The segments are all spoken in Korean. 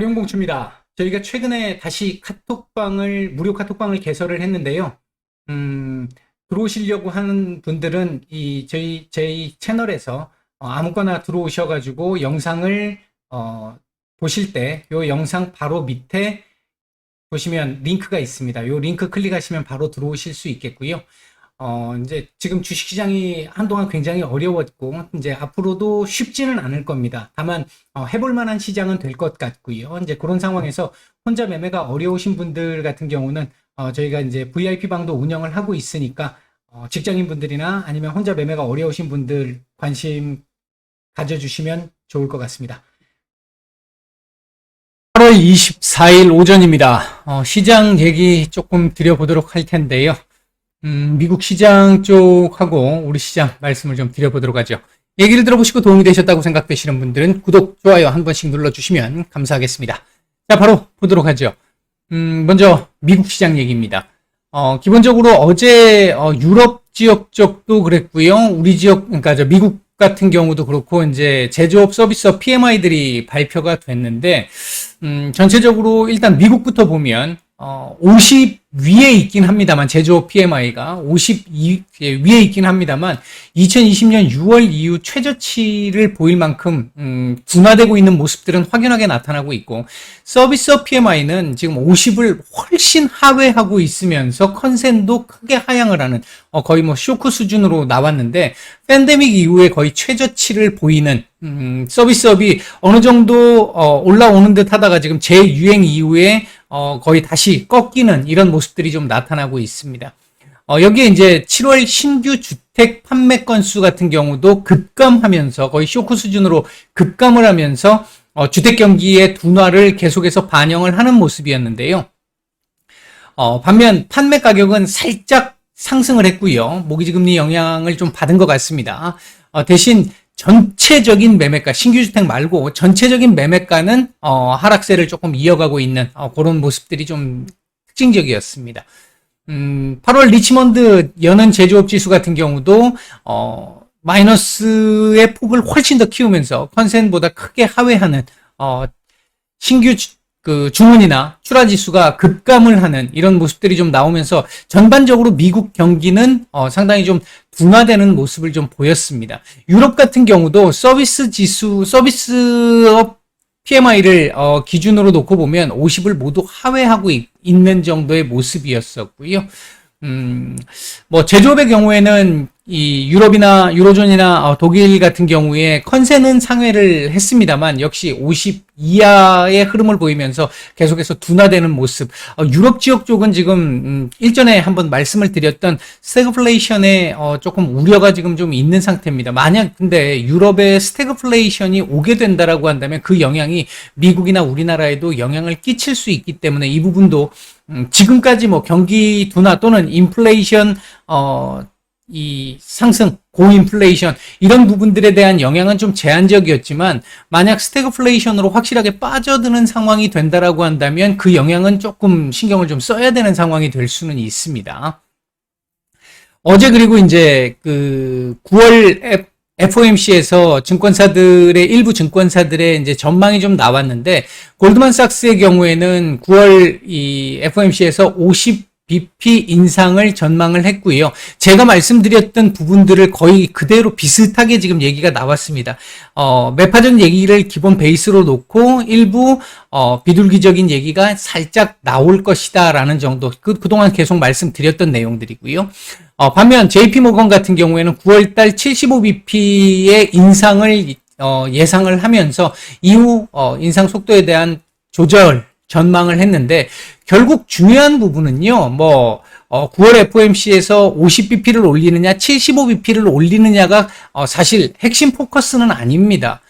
활용공추입니다. 저희가 최근에 다시 무료 카톡방을 개설을 했는데요. 들어오시려고 하는 분들은 저희 채널에서 아무거나 들어오셔가지고 영상을 보실 때 이 영상 바로 밑에 보시면 링크가 있습니다. 이 링크 클릭하시면 바로 들어오실 수 있겠고요. 이제 지금 주식시장이 한동안 굉장히 어려웠고, 이제 앞으로도 쉽지는 않을 겁니다. 다만, 해볼 만한 시장은 될 것 같고요. 이제 그런 상황에서 혼자 매매가 어려우신 분들 같은 경우는, 저희가 이제 VIP 방도 운영을 하고 있으니까, 직장인 분들이나 아니면 혼자 매매가 어려우신 분들 관심 가져주시면 좋을 것 같습니다. 8월 24일 오전입니다. 시장 얘기 조금 드려보도록 할 텐데요. 미국 시장 쪽하고 우리 시장 말씀을 좀 드려보도록 하죠. 얘기를 들어보시고 도움이 되셨다고 생각되시는 분들은 구독, 좋아요 한 번씩 눌러주시면 감사하겠습니다. 자, 바로 보도록 하죠. 먼저 미국 시장 얘기입니다. 기본적으로 어제 유럽 지역 쪽도 그랬고요. 우리 지역, 그러니까 미국 같은 경우도 그렇고, 이제 제조업 서비스업 PMI들이 발표가 됐는데, 전체적으로 일단 미국부터 보면 50 위에 있긴 합니다만, 제조업 PMI가 50 위에 있긴 합니다만 2020년 6월 이후 최저치를 보일 만큼 둔화되고 있는 모습들은 확연하게 나타나고 있고, 서비스업 PMI는 지금 50을 훨씬 하회하고 있으면서 컨센도 크게 하향을 하는 거의 뭐 쇼크 수준으로 나왔는데, 팬데믹 이후에 거의 최저치를 보이는 서비스업이 어느 정도 올라오는 듯 하다가 지금 재유행 이후에 거의 다시 꺾이는 이런 모습들이 좀 나타나고 있습니다. 여기에 이제 7월 신규 주택 판매 건수 같은 경우도 급감하면서 거의 쇼크 수준으로 급감을 하면서 주택 경기의 둔화를 계속해서 반영을 하는 모습이었는데요. 반면 판매 가격은 살짝 상승을 했고요. 모기지금리 영향을 좀 받은 것 같습니다. 대신 전체적인 매매가, 신규 주택 말고 전체적인 매매가는 하락세를 조금 이어가고 있는 그런 모습들이 좀 특징적이었습니다. 8월 리치먼드 연은 제조업 지수 같은 경우도 마이너스의 폭을 훨씬 더 키우면서 컨센보다 크게 하회하는 신규 주문이나 출하 지수가 급감을 하는 이런 모습들이 좀 나오면서 전반적으로 미국 경기는 상당히 좀 둔화되는 모습을 좀 보였습니다. 유럽 같은 경우도 서비스업 PMI를 기준으로 놓고 보면 50을 모두 하회하고 있는 정도의 모습이었었고요. 뭐 제조업의 경우에는 이 유럽이나 유로존이나 독일 같은 경우에 컨센은 상회를 했습니다만 역시 50 이하의 흐름을 보이면서 계속해서 둔화되는 모습. 유럽 지역 쪽은 지금 일전에 한번 말씀을 드렸던 스태그플레이션에 조금 우려가 지금 좀 있는 상태입니다. 만약 근데 유럽의 스태그플레이션이 오게 된다라고 한다면 그 영향이 미국이나 우리나라에도 영향을 끼칠 수 있기 때문에 이 부분도 지금까지 뭐 경기 둔화 또는 인플레이션 이 상승, 고인플레이션 이런 부분들에 대한 영향은 좀 제한적이었지만 만약 스태그플레이션으로 확실하게 빠져드는 상황이 된다라고 한다면 그 영향은 조금 신경을 좀 써야 되는 상황이 될 수는 있습니다. 어제 그리고 이제 9월 FOMC에서 일부 증권사들의 이제 전망이 좀 나왔는데, 골드만삭스의 경우에는 9월 이 FOMC에서 50bp 인상을 전망을 했고요. 제가 말씀드렸던 부분들을 거의 그대로 비슷하게 지금 얘기가 나왔습니다. 매파전 얘기를 기본 베이스로 놓고 일부 비둘기적인 얘기가 살짝 나올 것이다 라는 정도, 그동안 계속 말씀드렸던 내용들이고요. 반면 JP모건 같은 경우에는 9월달 75bp의 인상을 예상을 하면서 이후 인상 속도에 대한 조절 전망을 했는데, 결국 중요한 부분은요, 9월 FOMC에서 50bp를 올리느냐, 75bp를 올리느냐가 사실 핵심 포커스는 아닙니다.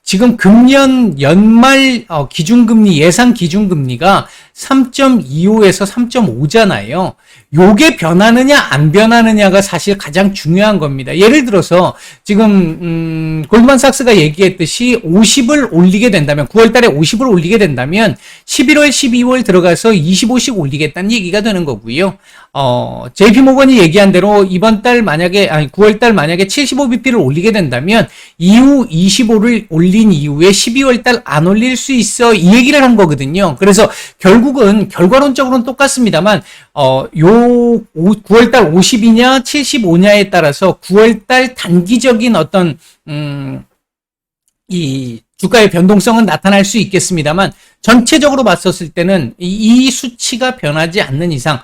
지금 금년 연말 기준금리, 예상 기준금리가 3.25에서 3.5잖아요. 요게 변하느냐 안 변하느냐가 사실 가장 중요한 겁니다. 예를 들어서 지금 골드만삭스가 얘기했듯이 50을 올리게 된다면, 9월 달에 50을 올리게 된다면 11월, 12월 들어가서 25씩 올리겠다는 얘기가 되는 거고요. JP모건이 얘기한 대로 이번 달 만약에, 9월 달 만약에 75bp를 올리게 된다면, 이후 25를 올린 이후에 12월 달 안 올릴 수 있어. 이 얘기를 한 거거든요. 그래서 결국은 결과론적으로는 똑같습니다만, 9월 달 50이냐, 75냐에 따라서 9월 달 단기적인 어떤, 이 주가의 변동성은 나타날 수 있겠습니다만, 전체적으로 봤었을 때는 이 수치가 변하지 않는 이상,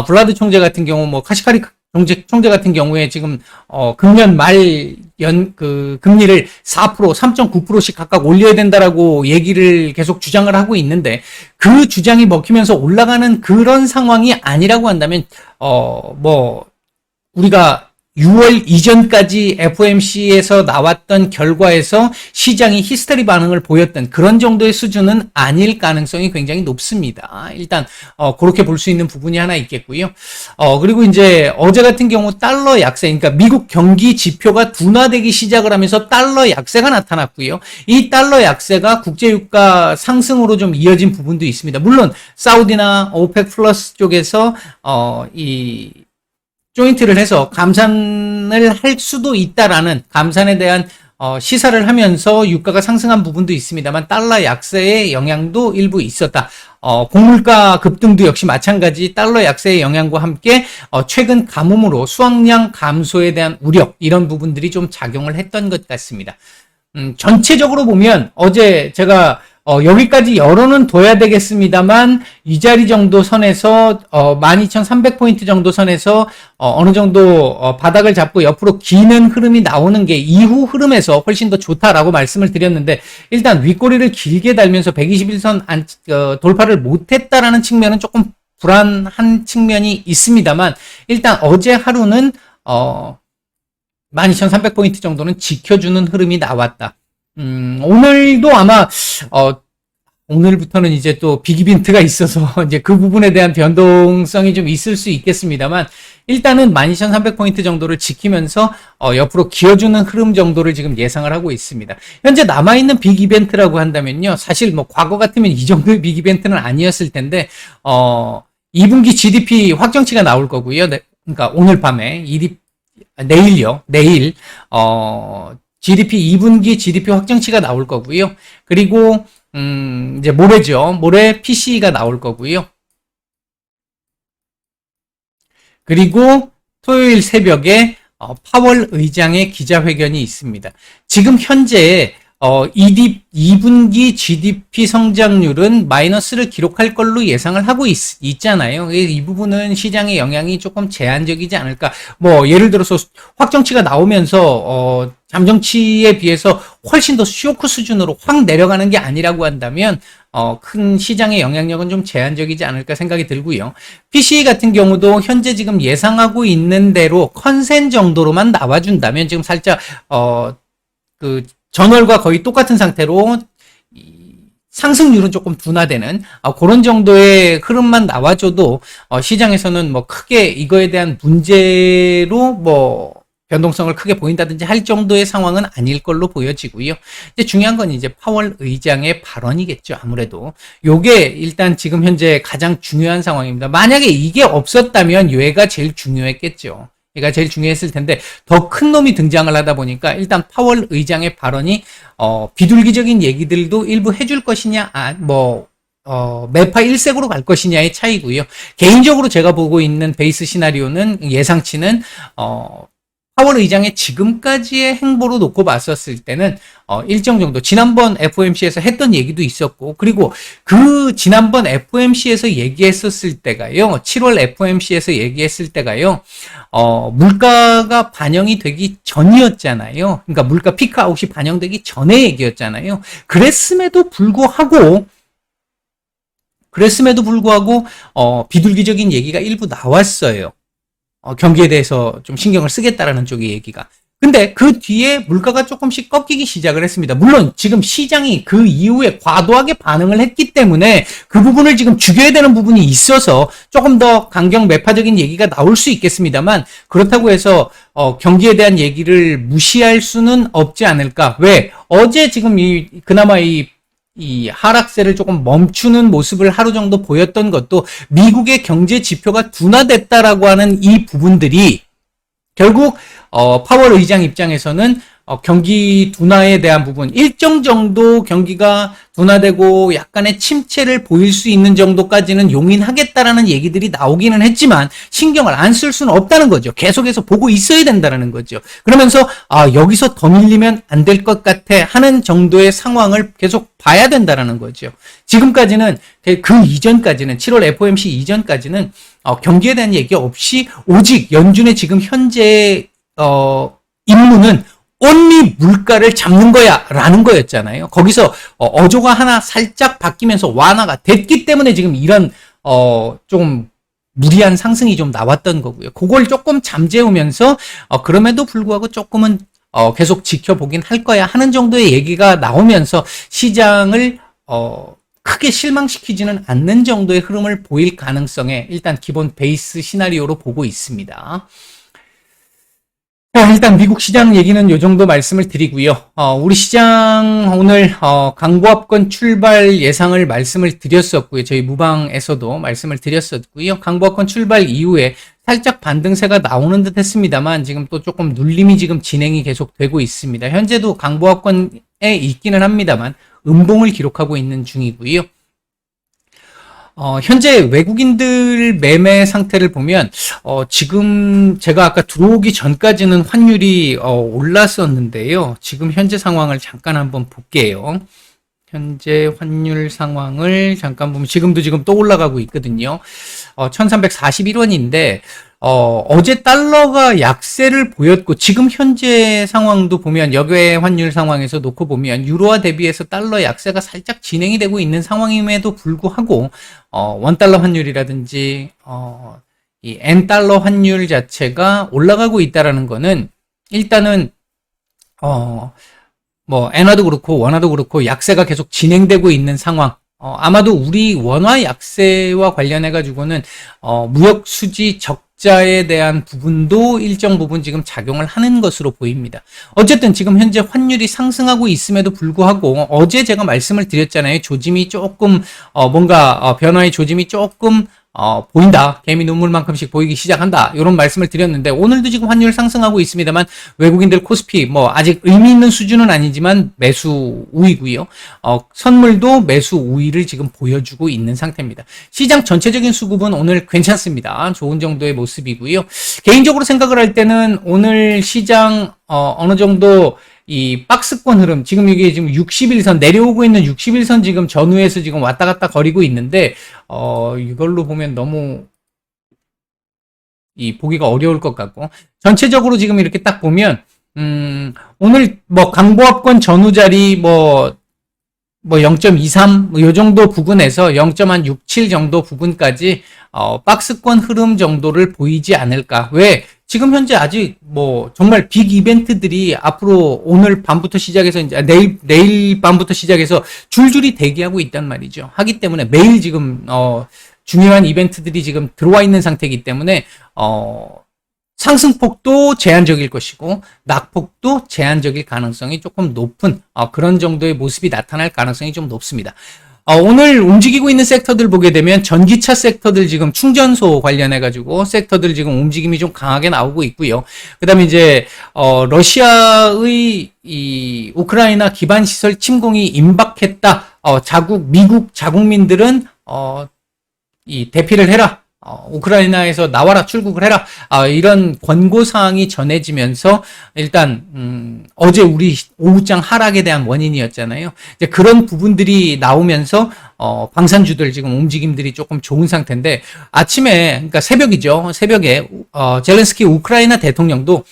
블라드 총재 같은 경우, 뭐, 카시카리 총재 같은 경우에 지금, 금년 말 금리를 4%, 3.9%씩 각각 올려야 된다라고 얘기를 계속 주장을 하고 있는데, 그 주장이 먹히면서 올라가는 그런 상황이 아니라고 한다면, 우리가 6월 이전까지 FOMC에서 나왔던 결과에서 시장이 히스테리 반응을 보였던 그런 정도의 수준은 아닐 가능성이 굉장히 높습니다. 일단 그렇게 볼 수 있는 부분이 하나 있겠고요. 그리고 이제 어제 같은 경우 달러 약세, 그러니까 미국 경기 지표가 둔화되기 시작을 하면서 달러 약세가 나타났고요. 이 달러 약세가 국제유가 상승으로 좀 이어진 부분도 있습니다. 물론 사우디나 오펙 플러스 쪽에서 조인트를 해서 감산을 할 수도 있다라는 감산에 대한 시사를 하면서 유가가 상승한 부분도 있습니다만 달러 약세의 영향도 일부 있었다. 곡물가 급등도 역시 마찬가지 달러 약세의 영향과 함께 최근 가뭄으로 수확량 감소에 대한 우려 이런 부분들이 좀 작용을 했던 것 같습니다. 전체적으로 보면 어제 제가 여기까지 열어는 둬야 되겠습니다만 이 자리 정도 선에서 12,300포인트 정도 선에서 어느 정도 바닥을 잡고 옆으로 기는 흐름이 나오는 게 이후 흐름에서 훨씬 더 좋다라고 말씀을 드렸는데, 일단 윗꼬리를 길게 달면서 121선 돌파를 못했다라는 측면은 조금 불안한 측면이 있습니다만, 일단 어제 하루는 12,300포인트 정도는 지켜주는 흐름이 나왔다. 오늘도 아마, 오늘부터는 이제 또 빅이벤트가 있어서 이제 그 부분에 대한 변동성이 좀 있을 수 있겠습니다만, 일단은 12,300포인트 정도를 지키면서, 옆으로 기어주는 흐름 정도를 지금 예상을 하고 있습니다. 현재 남아있는 빅이벤트라고 한다면요, 사실 뭐 과거 같으면 이 정도의 빅이벤트는 아니었을 텐데, 2분기 GDP 확정치가 나올 거고요. 그러니까 오늘 밤에, 내일요, 내일, GDP 2분기 GDP 확정치가 나올 거고요. 그리고 이제 모레죠. 모레 PCE가 나올 거고요. 그리고 토요일 새벽에 파월 의장의 기자회견이 있습니다. 지금 현재 2분기 GDP 성장률은 마이너스를 기록할 걸로 예상을 하고 있잖아요. 이 부분은 시장의 영향이 조금 제한적이지 않을까. 뭐 예를 들어서 확정치가 나오면서 잠정치에 비해서 훨씬 더 쇼크 수준으로 확 내려가는 게 아니라고 한다면 큰 시장의 영향력은 좀 제한적이지 않을까 생각이 들고요. PCE 같은 경우도 현재 지금 예상하고 있는 대로 컨센 정도로만 나와준다면 지금 살짝 전월과 거의 똑같은 상태로 상승률은 조금 둔화되는 그런 정도의 흐름만 나와줘도 시장에서는 뭐 크게 이거에 대한 문제로 뭐 변동성을 크게 보인다든지 할 정도의 상황은 아닐 걸로 보여지고요. 이제 중요한 건 이제 파월 의장의 발언이겠죠. 아무래도 요게 일단 지금 현재 가장 중요한 상황입니다. 만약에 이게 없었다면 얘가 제일 중요했겠죠. 얘가 제일 중요했을 텐데 더 큰 놈이 등장을 하다 보니까 일단 파월 의장의 발언이 비둘기적인 얘기들도 일부 해줄 것이냐, 매파 일색으로 갈 것이냐의 차이고요. 개인적으로 제가 보고 있는 베이스 시나리오는 예상치는 파월 의장의 지금까지의 행보로 놓고 봤었을 때는 일정 정도 지난번 FOMC에서 했던 얘기도 있었고, 그리고 그 지난번 FOMC에서 얘기했었을 때가요, 7월 FOMC에서 얘기했을 때가요, 물가가 반영이 되기 전이었잖아요. 그러니까 물가 피크아웃이 반영되기 전에 얘기였잖아요. 그랬음에도 불구하고 비둘기적인 얘기가 일부 나왔어요. 경기에 대해서 좀 신경을 쓰겠다라는 쪽의 얘기가. 근데 그 뒤에 물가가 조금씩 꺾이기 시작을 했습니다. 물론 지금 시장이 그 이후에 과도하게 반응을 했기 때문에 그 부분을 지금 죽여야 되는 부분이 있어서 조금 더 강경 매파적인 얘기가 나올 수 있겠습니다만, 그렇다고 해서 경기에 대한 얘기를 무시할 수는 없지 않을까. 왜? 어제 지금 그나마 이 이 하락세를 조금 멈추는 모습을 하루 정도 보였던 것도 미국의 경제 지표가 둔화됐다라고 하는 이 부분들이 결국 파월 의장 입장에서는 경기 둔화에 대한 부분, 일정 정도 경기가 둔화되고 약간의 침체를 보일 수 있는 정도까지는 용인하겠다라는 얘기들이 나오기는 했지만 신경을 안 쓸 수는 없다는 거죠. 계속해서 보고 있어야 된다는 거죠. 그러면서 여기서 더 밀리면 안 될 것 같아 하는 정도의 상황을 계속 봐야 된다는 거죠. 지금까지는 그 이전까지는 7월 FOMC 이전까지는 경기에 대한 얘기 없이 오직 연준의 지금 현재 임무는 only 물가를 잡는 거야 라는 거였잖아요. 거기서 어조가 하나 살짝 바뀌면서 완화가 됐기 때문에 지금 이런 좀 무리한 상승이 좀 나왔던 거고요. 그걸 조금 잠재우면서 그럼에도 불구하고 조금은 계속 지켜보긴 할 거야 하는 정도의 얘기가 나오면서 시장을 크게 실망시키지는 않는 정도의 흐름을 보일 가능성에 일단 기본 베이스 시나리오로 보고 있습니다. 일단 미국 시장 얘기는 요 정도 말씀을 드리고요. 우리 시장 오늘 강보합권 출발 예상을 말씀을 드렸었고요. 저희 무방에서도 말씀을 드렸었고요. 강보합권 출발 이후에 살짝 반등세가 나오는 듯 했습니다만 지금 또 조금 눌림이 지금 진행이 계속 되고 있습니다. 현재도 강보합권에 있기는 합니다만 음봉을 기록하고 있는 중이고요. 현재 외국인들 매매 상태를 보면, 지금 제가 아까 들어오기 전까지는 환율이, 올랐었는데요. 지금 현재 상황을 잠깐 한번 볼게요. 현재 환율 상황을 잠깐 보면 지금도 지금 또 올라가고 있거든요. 1341원인데, 어제 달러가 약세를 보였고, 지금 현재 상황도 보면, 역외 환율 상황에서 놓고 보면, 유로화 대비해서 달러 약세가 살짝 진행이 되고 있는 상황임에도 불구하고, 원달러 환율이라든지, 이 N달러 환율 자체가 올라가고 있다라는 거는, 일단은, 엔화도 그렇고, 원화도 그렇고, 약세가 계속 진행되고 있는 상황. 아마도 우리 원화 약세와 관련해가지고는, 무역 수지 적자에 대한 부분도 일정 부분 지금 작용을 하는 것으로 보입니다. 어쨌든 지금 현재 환율이 상승하고 있음에도 불구하고, 어제 제가 말씀을 드렸잖아요. 조짐이 조금, 뭔가, 변화의 조짐이 조금, 보인다. 개미 눈물만큼씩 보이기 시작한다. 이런 말씀을 드렸는데 오늘도 지금 환율 상승하고 있습니다만 외국인들 코스피 아직 의미 있는 수준은 아니지만 매수 우위고요. 선물도 매수 우위를 지금 보여주고 있는 상태입니다. 시장 전체적인 수급은 오늘 괜찮습니다. 좋은 정도의 모습이고요. 개인적으로 생각을 할 때는 오늘 시장 어느 정도 이 박스권 흐름, 지금 이게 지금 60일선, 내려오고 있는 60일선 지금 전후에서 지금 왔다 갔다 거리고 있는데, 이걸로 보면 너무, 보기가 어려울 것 같고, 전체적으로 지금 이렇게 딱 보면, 오늘 강보합권 전후 자리 0.23, 요 정도 부근에서 0.67 정도 부분까지, 박스권 흐름 정도를 보이지 않을까. 왜? 지금 현재 아직 정말 빅 이벤트들이 앞으로 오늘 밤부터 시작해서 이제 내일 밤부터 시작해서 줄줄이 대기하고 있단 말이죠. 하기 때문에 매일 지금 중요한 이벤트들이 지금 들어와 있는 상태이기 때문에 상승폭도 제한적일 것이고 낙폭도 제한적일 가능성이 조금 높은 그런 정도의 모습이 나타날 가능성이 좀 높습니다. 오늘 움직이고 있는 섹터들 보게 되면 전기차 섹터들 지금 충전소 관련해가지고 섹터들 지금 움직임이 좀 강하게 나오고 있고요. 그 다음에 이제, 러시아의 이 우크라이나 기반시설 침공이 임박했다. 미국 자국민들은, 이 대피를 해라. 우크라이나에서 나와라, 출국을 해라. 이런 권고사항이 전해지면서 일단 어제 우리 오후장 하락에 대한 원인이었잖아요. 이제 그런 부분들이 나오면서 방산주들 지금 움직임들이 조금 좋은 상태인데 아침에, 그러니까 새벽이죠. 새벽에 젤렌스키 우크라이나 대통령도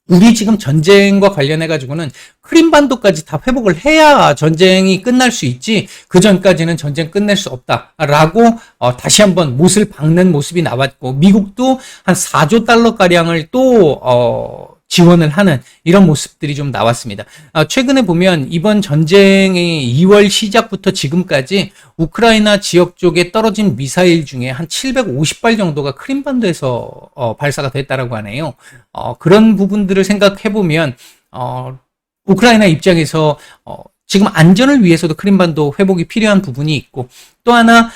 우리 지금 전쟁과 관련해가지고는 크림반도까지 다 회복을 해야 전쟁이 끝날 수 있지 그 전까지는 전쟁 끝낼 수 없다라고 다시 한번 못을 박는 모습이 나왔고 미국도 한 4조 달러가량을 또 지원을 하는 이런 모습들이 좀 나왔습니다. 최근에 보면 이번 전쟁의 2월 시작부터 지금까지 우크라이나 지역 쪽에 떨어진 미사일 중에 한 750발 정도가 크림반도에서 발사가 됐다라고 하네요. 그런 부분들을 생각해 보면 우크라이나 입장에서 지금 안전을 위해서도 크림반도 회복이 필요한 부분이 있고, 또 하나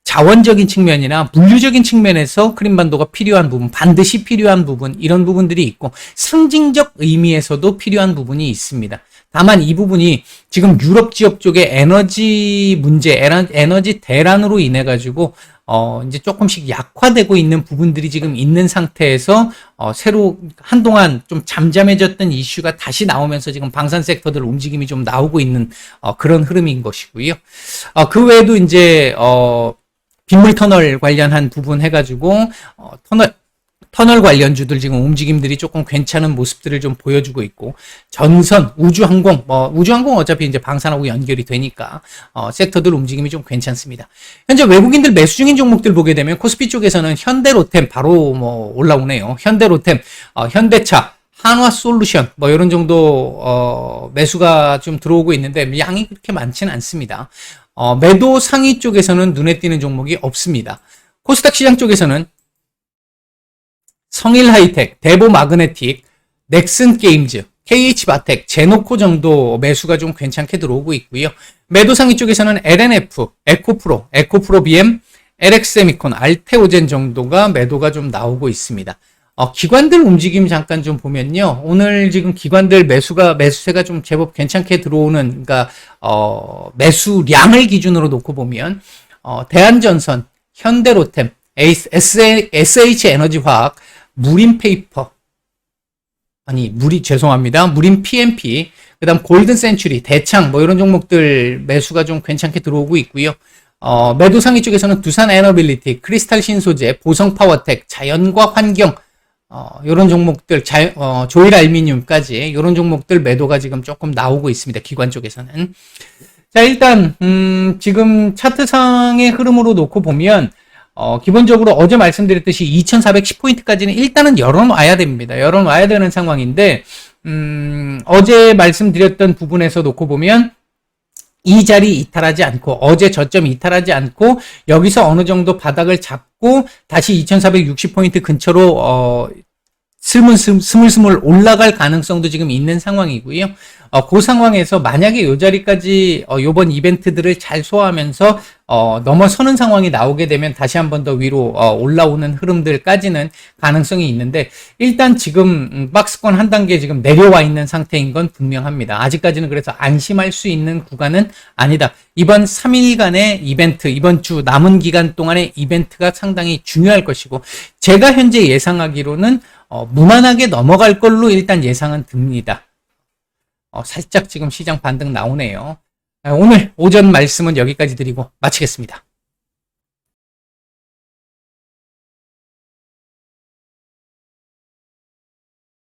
자원적인 측면이나 물류적인 측면에서 크림반도가 필요한 부분, 반드시 필요한 부분, 이런 부분들이 있고, 상징적 의미에서도 필요한 부분이 있습니다. 다만 이 부분이 지금 유럽 지역 쪽의 에너지 문제, 에너지 대란으로 인해 가지고 이제 조금씩 약화되고 있는 부분들이 지금 있는 상태에서 새로 한동안 좀 잠잠해졌던 이슈가 다시 나오면서 지금 방산 섹터들 움직임이 좀 나오고 있는 그런 흐름인 것이고요. 그 외에도 이제 빗물 터널 관련한 부분 해가지고 터널 관련주들 지금 움직임들이 조금 괜찮은 모습들을 좀 보여주고 있고, 전선, 우주항공, 우주항공 어차피 이제 방산하고 연결이 되니까, 섹터들 움직임이 좀 괜찮습니다. 현재 외국인들 매수 중인 종목들 보게 되면 코스피 쪽에서는 현대로템 바로 올라오네요. 현대로템, 현대차, 한화솔루션, 이런 정도, 매수가 좀 들어오고 있는데, 양이 그렇게 많지는 않습니다. 매도 상위 쪽에서는 눈에 띄는 종목이 없습니다. 코스닥 시장 쪽에서는 성일하이텍, 대보마그네틱, 넥슨게임즈, KH바텍, 제노코 정도 매수가 좀 괜찮게 들어오고 있고요. 매도 상위 쪽에서는 LNF, 에코프로 BM, LX세미콘, 알테오젠 정도가 매도가 좀 나오고 있습니다. 기관들 움직임 잠깐 좀 보면요. 오늘 지금 기관들 매수세가 좀 제법 괜찮게 들어오는, 그러니까, 매수량을 기준으로 놓고 보면, 대한전선, 현대로템, SH에너지화학, 무림페이퍼, 무림 PMP, 그 다음 골든센츄리, 대창, 이런 종목들 매수가 좀 괜찮게 들어오고 있고요. 매도 상위 쪽에서는 두산에너빌리티, 크리스탈신소재, 보성파워텍, 자연과 환경, 요런 종목들, 조일알미늄까지, 요런 종목들 매도가 지금 조금 나오고 있습니다. 기관 쪽에서는. 자, 일단, 지금 차트상의 흐름으로 놓고 보면, 기본적으로 어제 말씀드렸듯이 2410포인트까지는 일단은 열어놔야 됩니다. 열어놔야 되는 상황인데, 어제 말씀드렸던 부분에서 놓고 보면, 이 자리 이탈하지 않고, 어제 저점 이탈하지 않고, 여기서 어느 정도 바닥을 잡고, 다시 2460포인트 근처로, 스물스물 올라갈 가능성도 지금 있는 상황이고요. 그 상황에서 만약에 이 자리까지 요번 이벤트들을 잘 소화하면서 넘어서는 상황이 나오게 되면 다시 한 번 더 위로 올라오는 흐름들까지는 가능성이 있는데, 일단 지금 박스권 한 단계 지금 내려와 있는 상태인 건 분명합니다. 아직까지는 그래서 안심할 수 있는 구간은 아니다. 이번 3일간의 이벤트, 이번 주 남은 기간 동안의 이벤트가 상당히 중요할 것이고, 제가 현재 예상하기로는 무난하게 넘어갈 걸로 일단 예상은 듭니다. 살짝 지금 시장 반등 나오네요. 오늘 오전 말씀은 여기까지 드리고 마치겠습니다.